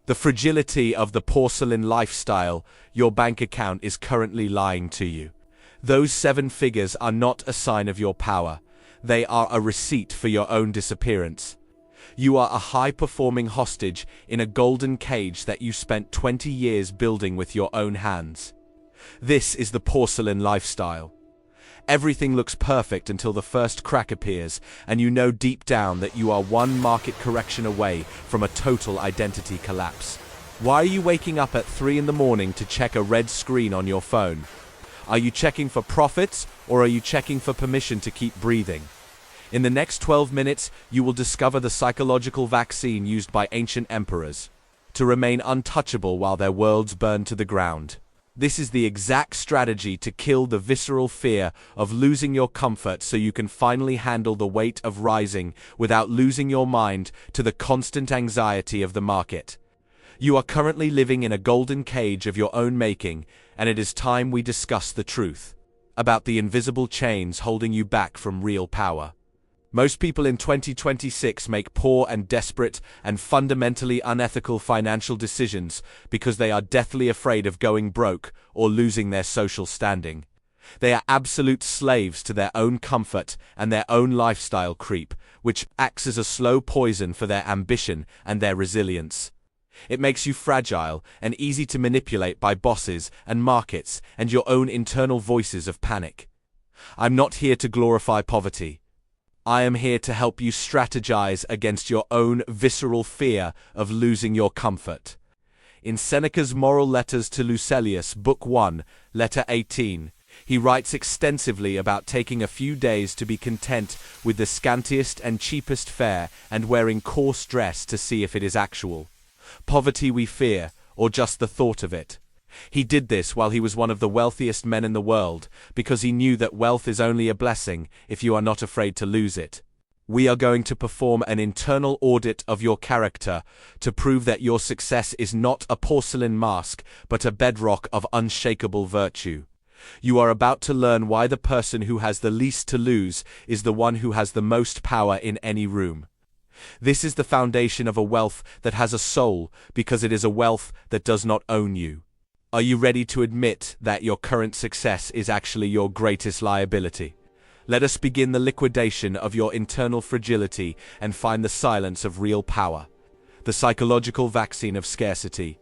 The fragility of the porcelain lifestyle, your bank account is currently lying to you. Those 7 figures are not a sign of your power. They are a receipt for your own disappearance. You are a high-performing hostage in a golden cage that you spent 20 years building with your own hands. This is the porcelain lifestyle. Everything looks perfect until the first crack appears, and you know deep down that you are one market correction away from a total identity collapse. Why are you waking up at 3 in the morning to check a red screen on your phone? Are you checking for profits, or are you checking for permission to keep breathing? In the next 12 minutes, you will discover the psychological vaccine used by ancient emperors to remain untouchable while their worlds burn to the ground. This is the exact strategy to kill the visceral fear of losing your comfort so you can finally handle the weight of rising without losing your mind to the constant anxiety of the market. You are currently living in a golden cage of your own making, and it is time we discuss the truth about the invisible chains holding you back from real power. Most people in 2026 make poor and desperate and fundamentally unethical financial decisions because they are deathly afraid of going broke or losing their social standing. They are absolute slaves to their own comfort and their own lifestyle creep, which acts as a slow poison for their ambition and their resilience. It makes you fragile and easy to manipulate by bosses and markets and your own internal voices of panic. I'm not here to glorify poverty. I am here to help you strategize against your own visceral fear of losing your comfort. In Seneca's Moral Letters to Lucilius, Book 1, Letter 18, he writes extensively about taking a few days to be content with the scantiest and cheapest fare and wearing coarse dress to see if it is actual poverty we fear, or just the thought of it. He did this while he was one of the wealthiest men in the world, because he knew that wealth is only a blessing if you are not afraid to lose it. We are going to perform an internal audit of your character to prove that your success is not a porcelain mask, but a bedrock of unshakable virtue. You are about to learn why the person who has the least to lose is the one who has the most power in any room. This is the foundation of a wealth that has a soul, because it is a wealth that does not own you. Are you ready to admit that your current success is actually your greatest liability? Let us begin the liquidation of your internal fragility and find the silence of real power. The psychological vaccine of scarcity.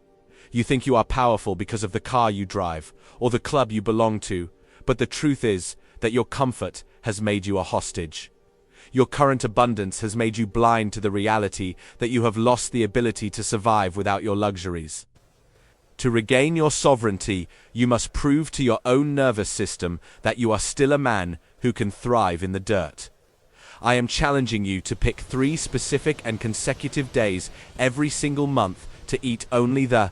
You think you are powerful because of the car you drive or the club you belong to, but the truth is that your comfort has made you a hostage. Your current abundance has made you blind to the reality that you have lost the ability to survive without your luxuries. To regain your sovereignty, you must prove to your own nervous system that you are still a man who can thrive in the dirt. I am challenging you to pick 3 specific and consecutive days every single month to eat only the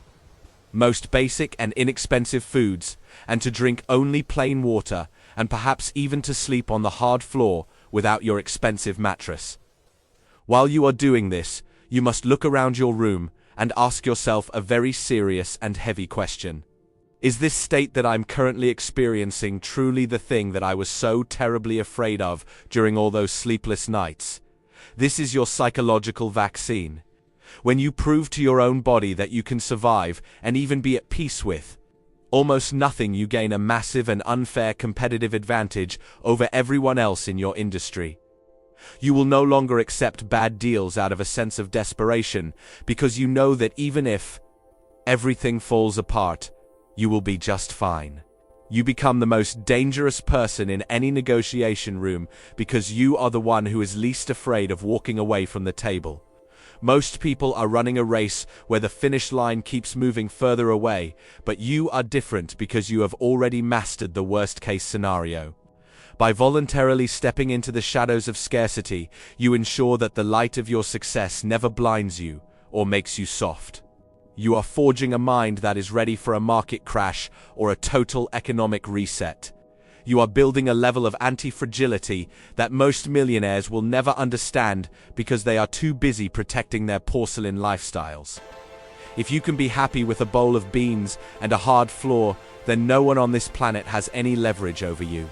most basic and inexpensive foods, and to drink only plain water, and perhaps even to sleep on the hard floor without your expensive mattress. While you are doing this, you must look around your room and ask yourself a very serious and heavy question. Is this state that I'm currently experiencing truly the thing that I was so terribly afraid of during all those sleepless nights? This is your psychological vaccine. When you prove to your own body that you can survive and even be at peace with almost nothing, you gain a massive and unfair competitive advantage over everyone else in your industry. You will no longer accept bad deals out of a sense of desperation, because you know that even if everything falls apart, you will be just fine. You become the most dangerous person in any negotiation room because you are the one who is least afraid of walking away from the table. Most people are running a race where the finish line keeps moving further away, but you are different because you have already mastered the worst-case scenario. By voluntarily stepping into the shadows of scarcity, you ensure that the light of your success never blinds you or makes you soft. You are forging a mind that is ready for a market crash or a total economic reset. You are building a level of anti-fragility that most millionaires will never understand because they are too busy protecting their porcelain lifestyles. If you can be happy with a bowl of beans and a hard floor, then no one on this planet has any leverage over you.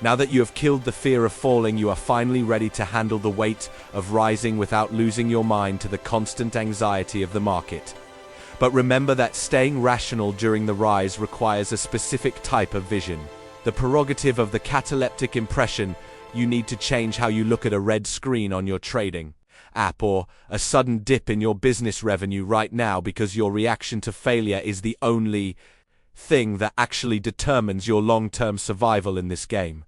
Now that you have killed the fear of falling, you are finally ready to handle the weight of rising without losing your mind to the constant anxiety of the market. But remember that staying rational during the rise requires a specific type of vision. The prerogative of the cataleptic impression. You need to change how you look at a red screen on your trading app or a sudden dip in your business revenue right now, because your reaction to failure is the only thing that actually determines your long-term survival in this game.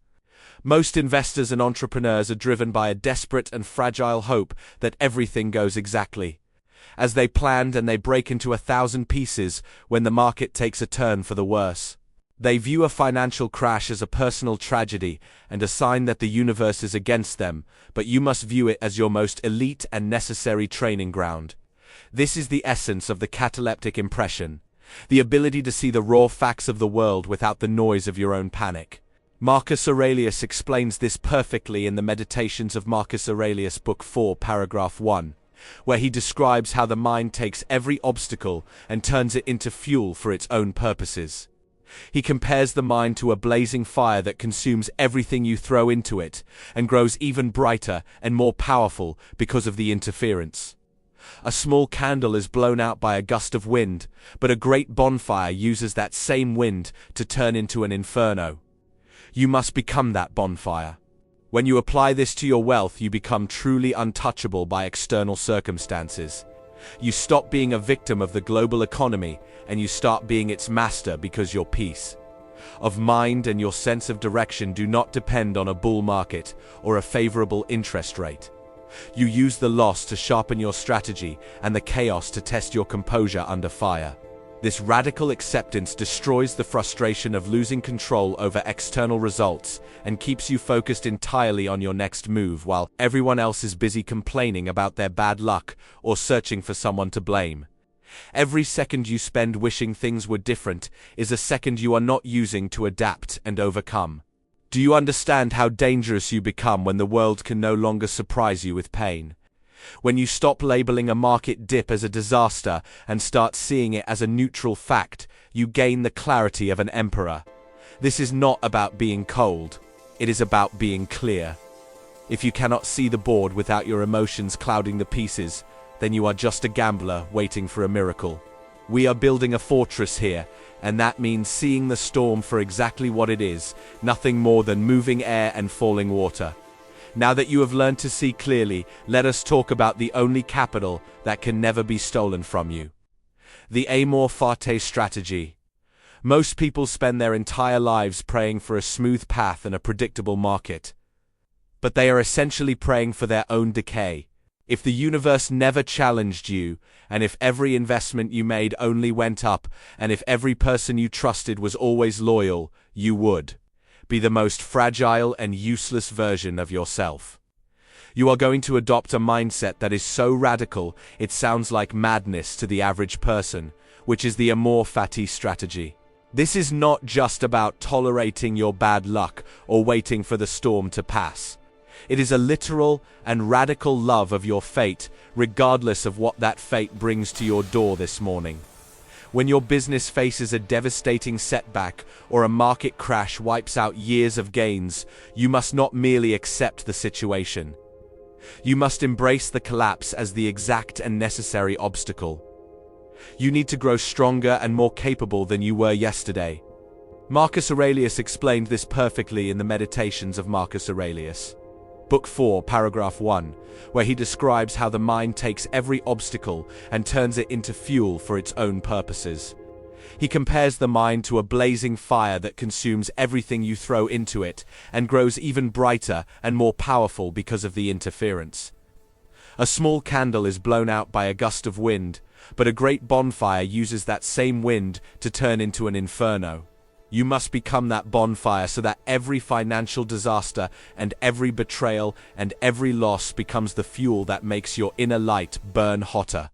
Most investors and entrepreneurs are driven by a desperate and fragile hope that everything goes exactly as they planned, and they break into 1,000 pieces when the market takes a turn for the worse. They view a financial crash as a personal tragedy and a sign that the universe is against them, but you must view it as your most elite and necessary training ground. This is the essence of the cataleptic impression, the ability to see the raw facts of the world without the noise of your own panic. Marcus Aurelius explains this perfectly in the Meditations of Marcus Aurelius, Book 4, Paragraph 1, where he describes how the mind takes every obstacle and turns it into fuel for its own purposes. He compares the mind to a blazing fire that consumes everything you throw into it, and grows even brighter and more powerful because of the interference. A small candle is blown out by a gust of wind, but a great bonfire uses that same wind to turn into an inferno. You must become that bonfire. When you apply this to your wealth, you become truly untouchable by external circumstances. You stop being a victim of the global economy, and you start being its master, because your peace of mind and your sense of direction do not depend on a bull market or a favorable interest rate. You use the loss to sharpen your strategy and the chaos to test your composure under fire. This radical acceptance destroys the frustration of losing control over external results and keeps you focused entirely on your next move, while everyone else is busy complaining about their bad luck or searching for someone to blame. Every second you spend wishing things were different is a second you are not using to adapt and overcome. Do you understand how dangerous you become when the world can no longer surprise you with pain? When you stop labeling a market dip as a disaster and start seeing it as a neutral fact, you gain the clarity of an emperor. This is not about being cold. It is about being clear. If you cannot see the board without your emotions clouding the pieces, then you are just a gambler waiting for a miracle. We are building a fortress here, and that means seeing the storm for exactly what it is, nothing more than moving air and falling water. Now that you have learned to see clearly, let us talk about the only capital that can never be stolen from you. The amor fati strategy. Most people spend their entire lives praying for a smooth path and a predictable market. But they are essentially praying for their own decay. If the universe never challenged you, and if every investment you made only went up, and if every person you trusted was always loyal, you would be the most fragile and useless version of yourself. You are going to adopt a mindset that is so radical it sounds like madness to the average person, which is the amor fati strategy. This is not just about tolerating your bad luck or waiting for the storm to pass. It is a literal and radical love of your fate, regardless of what that fate brings to your door this morning. When your business faces a devastating setback or a market crash wipes out years of gains, you must not merely accept the situation. You must embrace the collapse as the exact and necessary obstacle. You need to grow stronger and more capable than you were yesterday. Marcus Aurelius explained this perfectly in the Meditations of Marcus Aurelius, Book 4, Paragraph 1, where he describes how the mind takes every obstacle and turns it into fuel for its own purposes. He compares the mind to a blazing fire that consumes everything you throw into it and grows even brighter and more powerful because of the interference. A small candle is blown out by a gust of wind, but a great bonfire uses that same wind to turn into an inferno. You must become that bonfire so that every financial disaster and every betrayal and every loss becomes the fuel that makes your inner light burn hotter.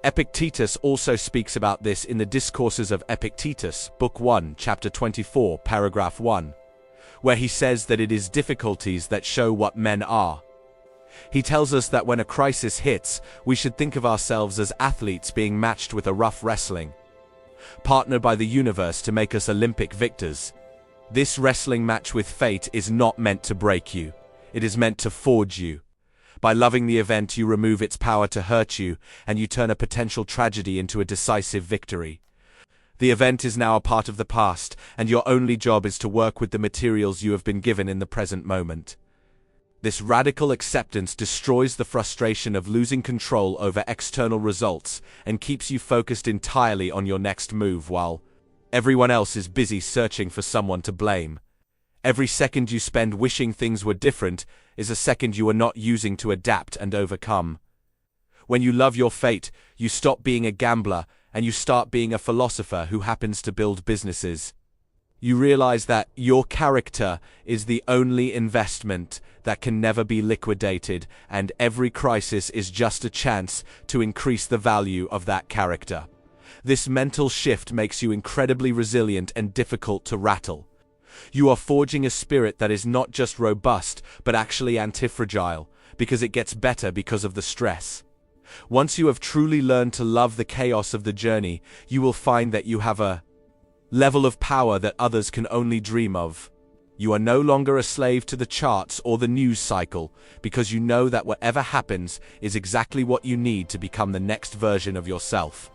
Epictetus also speaks about this in the Discourses of Epictetus, Book 1, Chapter 24, Paragraph 1, where he says that it is difficulties that show what men are. He tells us that when a crisis hits, we should think of ourselves as athletes being matched with a rough wrestling, partnered by the universe to make us Olympic victors. This wrestling match with fate is not meant to break you. It is meant to forge you. By loving the event, you remove its power to hurt you, and you turn a potential tragedy into a decisive victory. The event is now a part of the past, and your only job is to work with the materials you have been given in the present moment. This radical acceptance destroys the frustration of losing control over external results and keeps you focused entirely on your next move while everyone else is busy searching for someone to blame. Every second you spend wishing things were different is a second you are not using to adapt and overcome. When you love your fate, you stop being a gambler and you start being a philosopher who happens to build businesses. You realize that your character is the only investment that can never be liquidated, and every crisis is just a chance to increase the value of that character. This mental shift makes you incredibly resilient and difficult to rattle. You are forging a spirit that is not just robust, but actually anti-fragile, because it gets better because of the stress. Once you have truly learned to love the chaos of the journey, you will find that you have a level of power that others can only dream of. You are no longer a slave to the charts or the news cycle, because you know that whatever happens is exactly what you need to become the next version of yourself.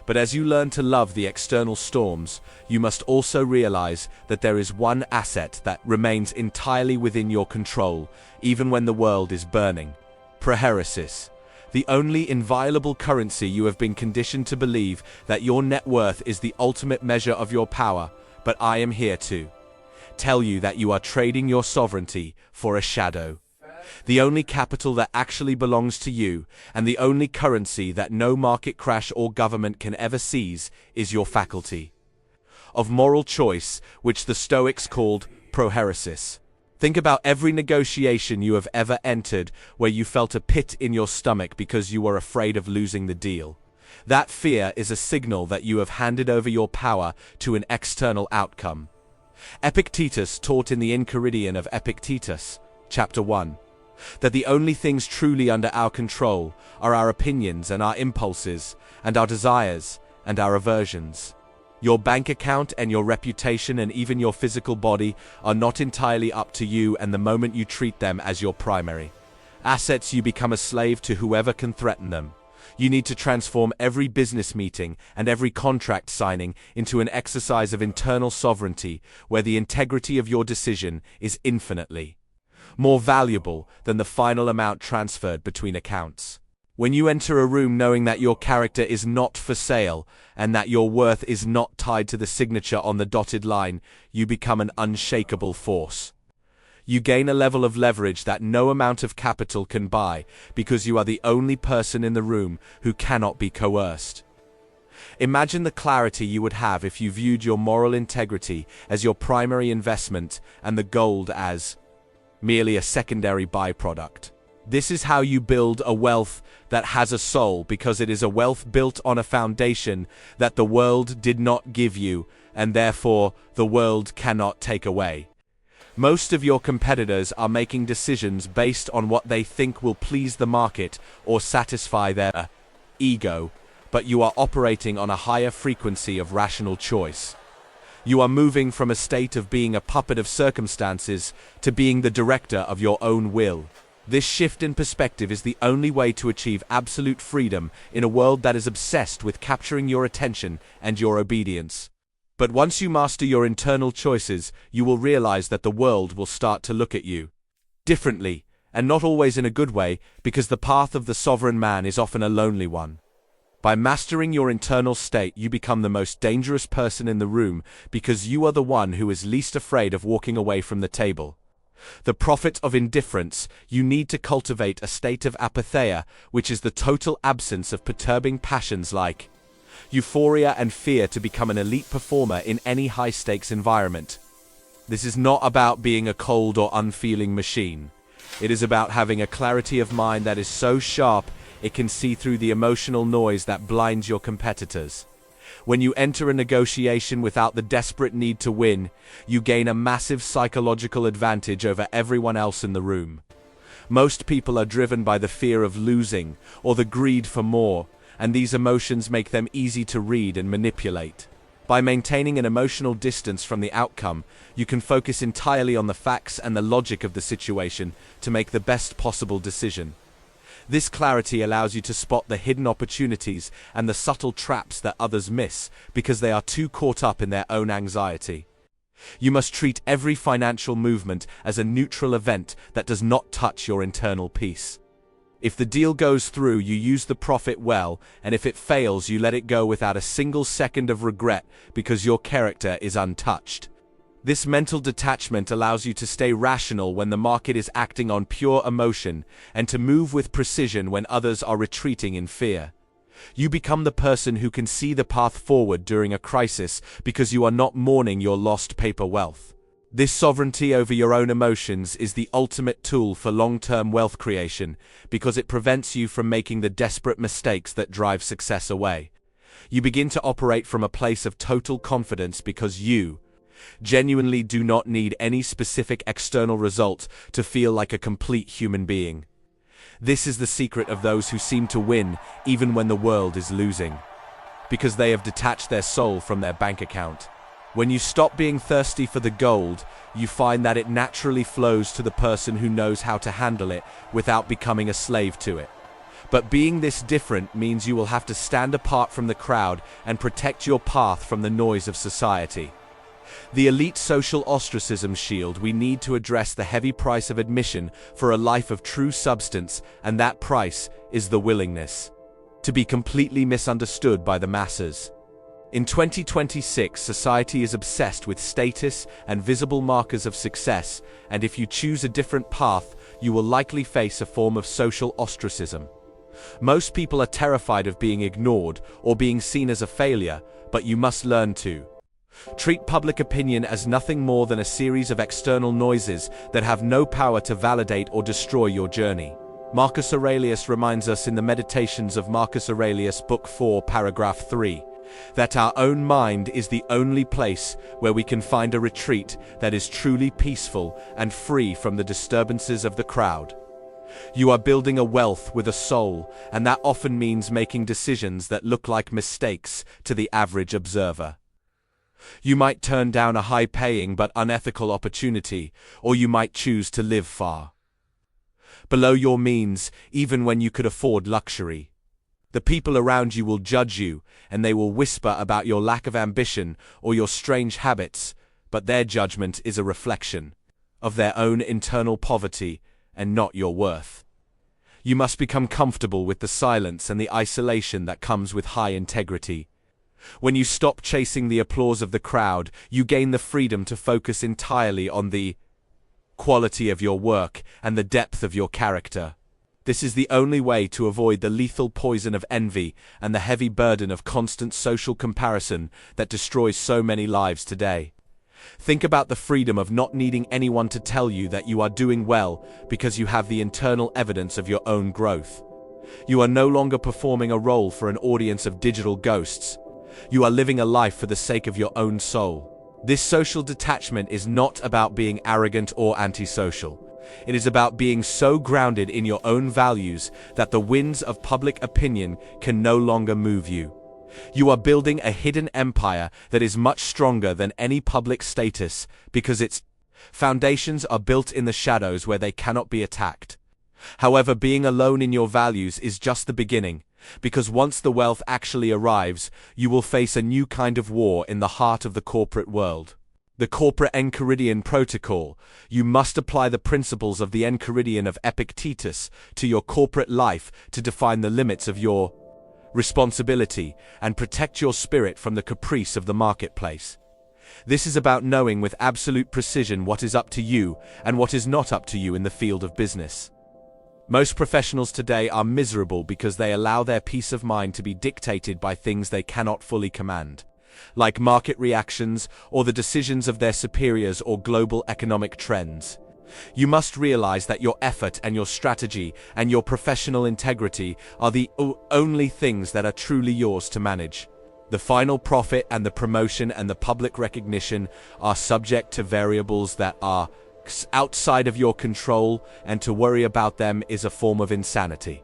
But as you learn to love the external storms, you must also realize that there is one asset that remains entirely within your control, even when the world is burning. Proheresis. The only inviolable currency. You have been conditioned to believe that your net worth is the ultimate measure of your power, but I am here to tell you that you are trading your sovereignty for a shadow. The only capital that actually belongs to you, and the only currency that no market crash or government can ever seize, is your faculty of moral choice, which the Stoics called proheresis. Think about every negotiation you have ever entered where you felt a pit in your stomach because you were afraid of losing the deal. That fear is a signal that you have handed over your power to an external outcome. Epictetus taught in the Enchiridion of Epictetus, chapter 1, that the only things truly under our control are our opinions and our impulses, and our desires and our aversions. Your bank account and your reputation and even your physical body are not entirely up to you, and the moment you treat them as your primary assets, you become a slave to whoever can threaten them. You need to transform every business meeting and every contract signing into an exercise of internal sovereignty, where the integrity of your decision is infinitely more valuable than the final amount transferred between accounts. When you enter a room knowing that your character is not for sale and that your worth is not tied to the signature on the dotted line, you become an unshakable force. You gain a level of leverage that no amount of capital can buy, because you are the only person in the room who cannot be coerced. Imagine the clarity you would have if you viewed your moral integrity as your primary investment and the gold as merely a secondary byproduct. This is how you build a wealth that has a soul, because it is a wealth built on a foundation that the world did not give you, and therefore the world cannot take away. Most of your competitors are making decisions based on what they think will please the market or satisfy their ego, but you are operating on a higher frequency of rational choice. You are moving from a state of being a puppet of circumstances to being the director of your own will. This shift in perspective is the only way to achieve absolute freedom in a world that is obsessed with capturing your attention and your obedience. But once you master your internal choices, you will realize that the world will start to look at you differently, and not always in a good way, because the path of the sovereign man is often a lonely one. By mastering your internal state, you become the most dangerous person in the room, because you are the one who is least afraid of walking away from the table. The prophet of indifference. You need to cultivate a state of apatheia, which is the total absence of perturbing passions like euphoria and fear, to become an elite performer in any high-stakes environment. This is not about being a cold or unfeeling machine. It is about having a clarity of mind that is so sharp it can see through the emotional noise that blinds your competitors. When you enter a negotiation without the desperate need to win, you gain a massive psychological advantage over everyone else in the room. Most people are driven by the fear of losing or the greed for more, and these emotions make them easy to read and manipulate. By maintaining an emotional distance from the outcome, you can focus entirely on the facts and the logic of the situation to make the best possible decision. This clarity allows you to spot the hidden opportunities and the subtle traps that others miss because they are too caught up in their own anxiety. You must treat every financial movement as a neutral event that does not touch your internal peace. If the deal goes through, you use the profit well, and if it fails, you let it go without a single second of regret because your character is untouched. This mental detachment allows you to stay rational when the market is acting on pure emotion and to move with precision when others are retreating in fear. You become the person who can see the path forward during a crisis because you are not mourning your lost paper wealth. This sovereignty over your own emotions is the ultimate tool for long-term wealth creation because it prevents you from making the desperate mistakes that drive success away. You begin to operate from a place of total confidence because you genuinely do not need any specific external result to feel like a complete human being. This is the secret of those who seem to win even when the world is losing, because they have detached their soul from their bank account. When you stop being thirsty for the gold, you find that it naturally flows to the person who knows how to handle it without becoming a slave to it. But being this different means you will have to stand apart from the crowd and protect your path from the noise of society. The elite social ostracism shield we need to address the heavy price of admission for a life of true substance, and that price is the willingness to be completely misunderstood by the masses. In 2026, society is obsessed with status and visible markers of success, and if you choose a different path, you will likely face a form of social ostracism. Most people are terrified of being ignored or being seen as a failure, but you must learn to treat public opinion as nothing more than a series of external noises that have no power to validate or destroy your journey. Marcus Aurelius reminds us in the Meditations of Marcus Aurelius, Book 4, Paragraph 3, that our own mind is the only place where we can find a retreat that is truly peaceful and free from the disturbances of the crowd. You are building a wealth with a soul, and that often means making decisions that look like mistakes to the average observer. You might turn down a high-paying but unethical opportunity, or you might choose to live far below your means, even when you could afford luxury. The people around you will judge you, and they will whisper about your lack of ambition or your strange habits, but their judgment is a reflection of their own internal poverty and not your worth. You must become comfortable with the silence and the isolation that comes with high integrity. When you stop chasing the applause of the crowd, you gain the freedom to focus entirely on the quality of your work and the depth of your character. This is the only way to avoid the lethal poison of envy and the heavy burden of constant social comparison that destroys so many lives today. Think about the freedom of not needing anyone to tell you that you are doing well because you have the internal evidence of your own growth. You are no longer performing a role for an audience of digital ghosts. You are living a life for the sake of your own soul. This social detachment is not about being arrogant or antisocial. It is about being so grounded in your own values that the winds of public opinion can no longer move you. You are building a hidden empire that is much stronger than any public status because its foundations are built in the shadows where they cannot be attacked. However, being alone in your values is just the beginning, because once the wealth actually arrives, you will face a new kind of war in the heart of the corporate world. The corporate Enchiridion protocol. You must apply the principles of the Enchiridion of Epictetus to your corporate life to define the limits of your responsibility and protect your spirit from the caprice of the marketplace. This is about knowing with absolute precision what is up to you and what is not up to you in the field of business. Most professionals today are miserable because they allow their peace of mind to be dictated by things they cannot fully command, like market reactions or the decisions of their superiors or global economic trends. You must realize that your effort and your strategy and your professional integrity are the only things that are truly yours to manage. The final profit and the promotion and the public recognition are subject to variables that are outside of your control, and to worry about them is a form of insanity.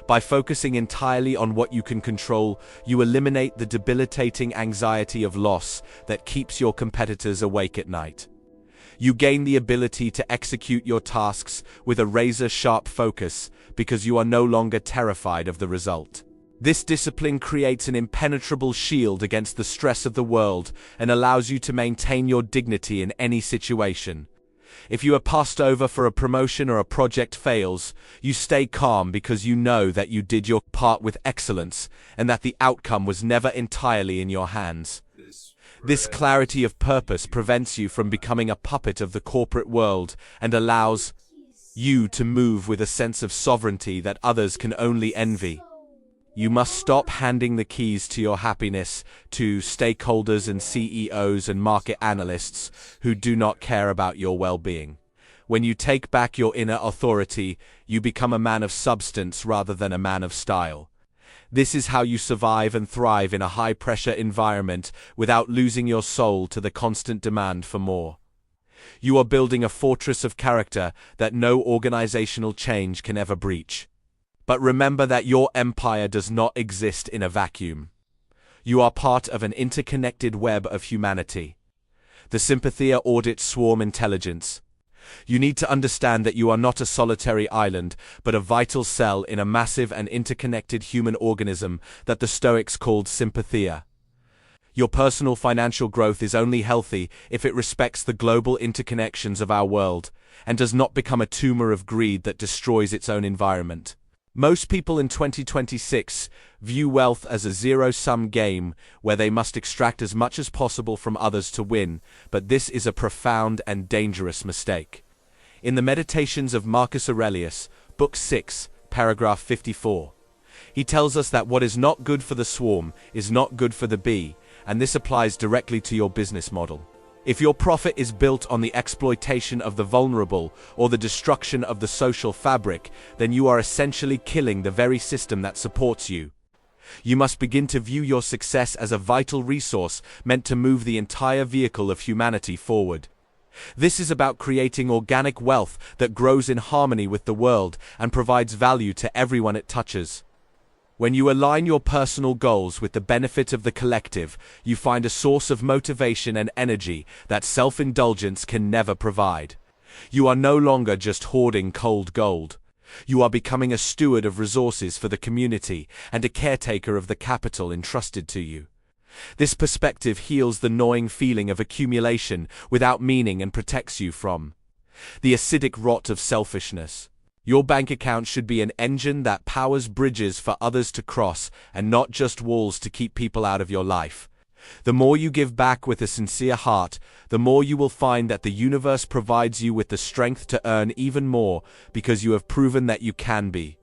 By focusing entirely on what you can control, you eliminate the debilitating anxiety of loss that keeps your competitors awake at night. You gain the ability to execute your tasks with a razor-sharp focus because you are no longer terrified of the result. This discipline creates an impenetrable shield against the stress of the world and allows you to maintain your dignity in any situation. If you are passed over for a promotion or a project fails, you stay calm because you know that you did your part with excellence and that the outcome was never entirely in your hands. This clarity of purpose prevents you from becoming a puppet of the corporate world and allows you to move with a sense of sovereignty that others can only envy. You must stop handing the keys to your happiness to stakeholders and CEOs and market analysts who do not care about your well-being. When you take back your inner authority, you become a man of substance rather than a man of style. This is how you survive and thrive in a high-pressure environment without losing your soul to the constant demand for more. You are building a fortress of character that no organizational change can ever breach. But remember that your empire does not exist in a vacuum. You are part of an interconnected web of humanity. The Sympathia audits swarm intelligence. You need to understand that you are not a solitary island, but a vital cell in a massive and interconnected human organism that the Stoics called Sympathia. Your personal financial growth is only healthy if it respects the global interconnections of our world and does not become a tumor of greed that destroys its own environment. Most people in 2026 view wealth as a zero-sum game where they must extract as much as possible from others to win, but this is a profound and dangerous mistake. In the Meditations of Marcus Aurelius, Book 6, paragraph 54, he tells us that what is not good for the swarm is not good for the bee, and this applies directly to your business model. If your profit is built on the exploitation of the vulnerable or the destruction of the social fabric, then you are essentially killing the very system that supports you. You must begin to view your success as a vital resource meant to move the entire vehicle of humanity forward. This is about creating organic wealth that grows in harmony with the world and provides value to everyone it touches. When you align your personal goals with the benefit of the collective, you find a source of motivation and energy that self-indulgence can never provide. You are no longer just hoarding cold gold. You are becoming a steward of resources for the community and a caretaker of the capital entrusted to you. This perspective heals the gnawing feeling of accumulation without meaning and protects you from the acidic rot of selfishness. Your bank account should be an engine that powers bridges for others to cross and not just walls to keep people out of your life. The more you give back with a sincere heart, the more you will find that the universe provides you with the strength to earn even more because you have proven that you can be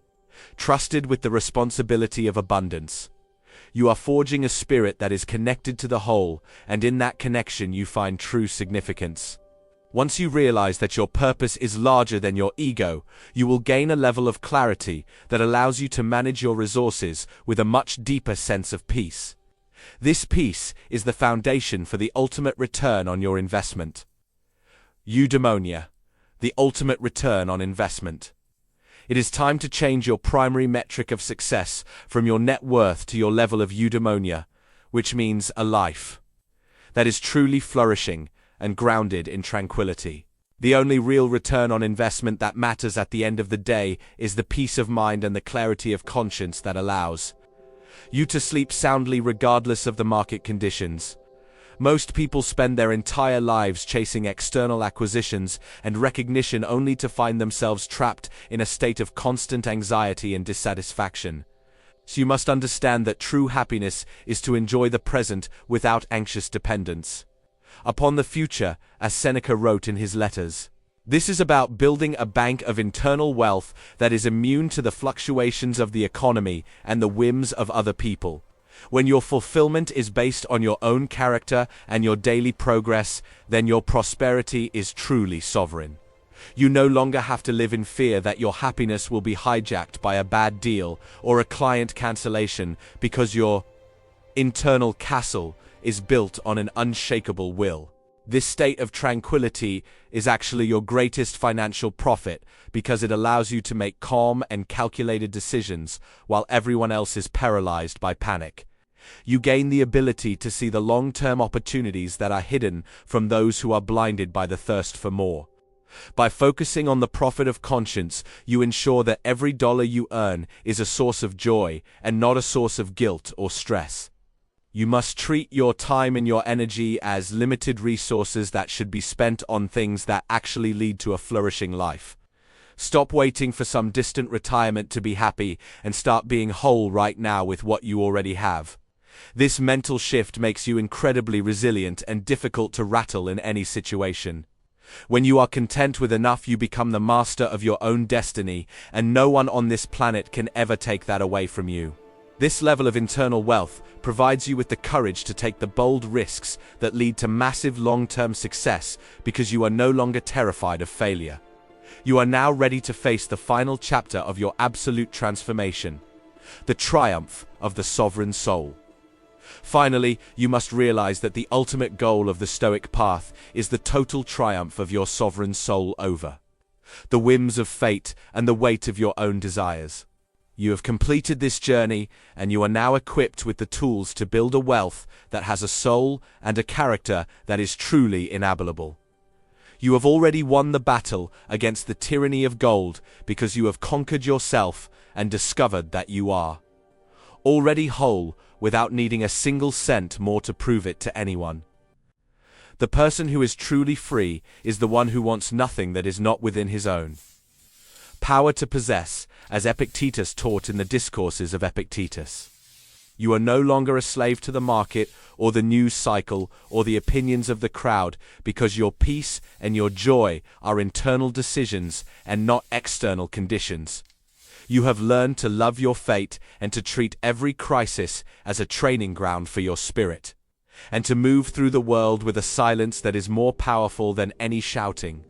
trusted with the responsibility of abundance. You are forging a spirit that is connected to the whole, and in that connection you find true significance. Once you realize that your purpose is larger than your ego, you will gain a level of clarity that allows you to manage your resources with a much deeper sense of peace. This peace is the foundation for the ultimate return on your investment. Eudaimonia, the ultimate return on investment. It is time to change your primary metric of success from your net worth to your level of eudaimonia, which means a life that is truly flourishing and grounded in tranquility. The only real return on investment that matters at the end of the day is the peace of mind and the clarity of conscience that allows you to sleep soundly regardless of the market conditions. Most people spend their entire lives chasing external acquisitions and recognition only to find themselves trapped in a state of constant anxiety and dissatisfaction. So you must understand that true happiness is to enjoy the present without anxious dependence upon the future, as Seneca wrote in his letters. This is about building a bank of internal wealth that is immune to the fluctuations of the economy and the whims of other people. When your fulfillment is based on your own character and your daily progress, then your prosperity is truly sovereign. You no longer have to live in fear that your happiness will be hijacked by a bad deal or a client cancellation because your internal castle is built on an unshakable will. This state of tranquility is actually your greatest financial profit because it allows you to make calm and calculated decisions while everyone else is paralyzed by panic. You gain the ability to see the long-term opportunities that are hidden from those who are blinded by the thirst for more. By focusing on the profit of conscience, you ensure that every dollar you earn is a source of joy and not a source of guilt or stress. You must treat your time and your energy as limited resources that should be spent on things that actually lead to a flourishing life. Stop waiting for some distant retirement to be happy and start being whole right now with what you already have. This mental shift makes you incredibly resilient and difficult to rattle in any situation. When you are content with enough, you become the master of your own destiny, and no one on this planet can ever take that away from you. This level of internal wealth provides you with the courage to take the bold risks that lead to massive long-term success because you are no longer terrified of failure. You are now ready to face the final chapter of your absolute transformation, the triumph of the sovereign soul. Finally, you must realize that the ultimate goal of the Stoic path is the total triumph of your sovereign soul over the whims of fate and the weight of your own desires. You have completed this journey, and you are now equipped with the tools to build a wealth that has a soul and a character that is truly inalienable. You have already won the battle against the tyranny of gold because you have conquered yourself and discovered that you are already whole without needing a single cent more to prove it to anyone. The person who is truly free is the one who wants nothing that is not within his own power to possess, as Epictetus taught in the Discourses of Epictetus. You are no longer a slave to the market or the news cycle or the opinions of the crowd, because your peace and your joy are internal decisions and not external conditions. You have learned to love your fate and to treat every crisis as a training ground for your spirit, and to move through the world with a silence that is more powerful than any shouting.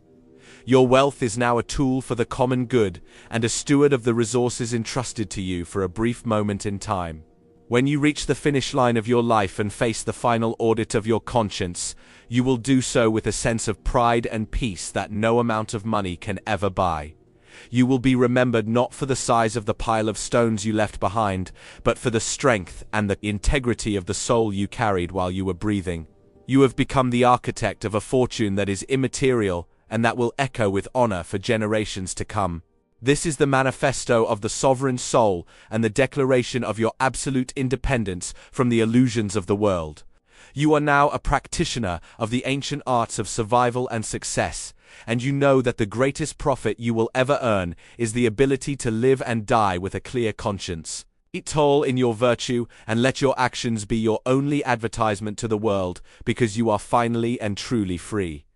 Your wealth is now a tool for the common good and a steward of the resources entrusted to you for a brief moment in time. When you reach the finish line of your life and face the final audit of your conscience, you will do so with a sense of pride and peace that no amount of money can ever buy. You will be remembered not for the size of the pile of stones you left behind, but for the strength and the integrity of the soul you carried while you were breathing. You have become the architect of a fortune that is immaterial and that will echo with honor for generations to come. This is the manifesto of the sovereign soul and the declaration of your absolute independence from the illusions of the world. You are now a practitioner of the ancient arts of survival and success, and you know that the greatest profit you will ever earn is the ability to live and die with a clear conscience. Eat all in your virtue and let your actions be your only advertisement to the world, because you are finally and truly free.